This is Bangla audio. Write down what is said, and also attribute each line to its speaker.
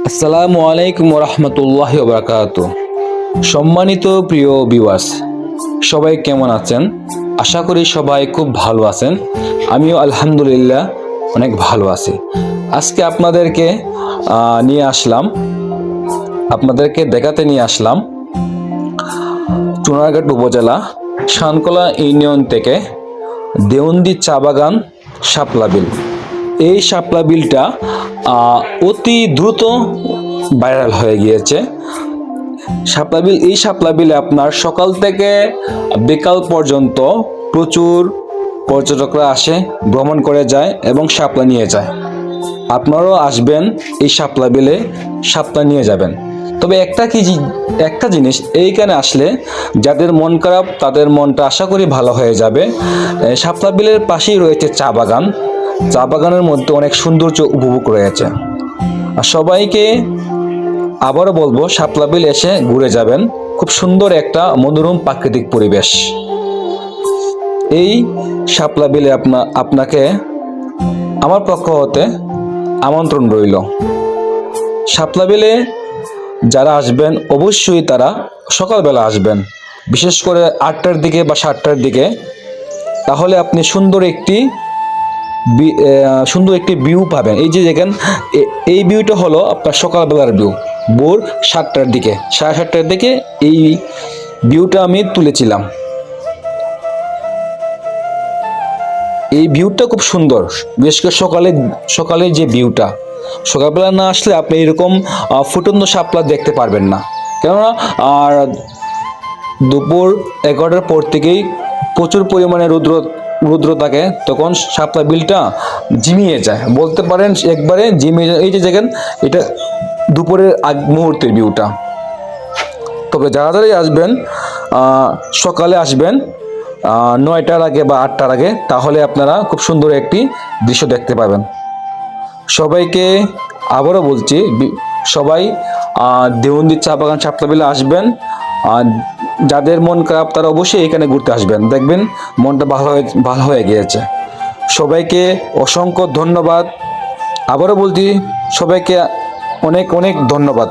Speaker 1: আসসালামু আলাইকুম রহমতুল্লাহি ওয়া বারাকাতুহু। সম্মানিত প্রিয় ভিউয়ার্স, সবাই কেমন আছেন? আশা করি সবাই খুব ভালো আছেন। আমিও আলহামদুলিল্লাহ অনেক ভালো আছি। আজকে আপনাদেরকে দেখাতে নিয়ে আসলাম চুনারঘাট উপজেলা শানকোলা ইউনিয়ন থেকে দেওন্দী চা বাগান শাপলা বিল। এই শাপলা বিলটা অতি দ্রুত ভাইরাল হয়ে গিয়েছে। এই শাপলা বিলে আপনার সকাল থেকে বিকাল পর্যন্ত প্রচুর পর্যটকরা আসে, ভ্রমণ করে যায় এবং শাপলা নিয়ে যায়। আপনারাও আসবেন, এই শাপলা বিলে শাপলা নিয়ে যাবেন। তবে একটা জিনিস, এইখানে আসলে যাদের মন খারাপ তাদের মনটা আশা করি ভালো হয়ে যাবে। শাপলা বিলের পাশেই রয়েছে চা বাগান। চা বাগানের মধ্যে অনেক সৌন্দর্য উপভোগ রয়েছে। আর সবাইকে আবারও বলবো, শাপলা বিল এসে ঘুরে যাবেন। খুব সুন্দর একটা মনোরম প্রাকৃতিক পরিবেশ। এই শাপলা বিলে আপনাকে আমার পক্ষ হতে আমন্ত্রণ রইল। শাপলা বিলে যারা আসবেন অবশ্যই তারা সকালবেলা আসবেন, বিশেষ করে 8টার দিকে বা 7টার দিকে। তাহলে আপনি সুন্দর একটি ভিউ পাবেন। এই যে দেখেন, এই ভিউটা হলো আপনার সকালবেলার ভিউ। ভোর 7টার দিকে, 7:30টার দিকে এই ভিউটা আমি তুলেছিলাম। এই ভিউটা খুব সুন্দর, বিশেষ করে সকালে যে ভিউটা। সকালবেলা না আসলে আপনি এরকম ফুটন্ত শাপলা দেখতে পারবেন না। কেননা আর দুপুর 11টার পর থেকেই প্রচুর পরিমাণে রৌদ্র থাকে, তখন শাপলা বিলটা ঝিমিয়ে যায়, বলতে পারেন একবারে ঝিমিয়ে যায়। এই যে দেখেন, এটা দুপুরের আগ মুহূর্তের ভিউটা। তবে যারা আসবেন সকালে আসবেন 9টার আগে বা 8টার আগে, তাহলে আপনারা খুব সুন্দর একটি দৃশ্য দেখতে পাবেন। সবাইকে আবারও বলছি, সবাই দেওন্দী চা বাগান শাপলা বিলে আসবেন। যাদের মন খারাপ তারা অবশ্যই এখানে ঘুরতে আসবেন, দেখবেন মনটা ভালো হয়ে গিয়েছে। সবাইকে অসংখ্য ধন্যবাদ। আবারও বলছি, সবাইকে অনেক অনেক ধন্যবাদ।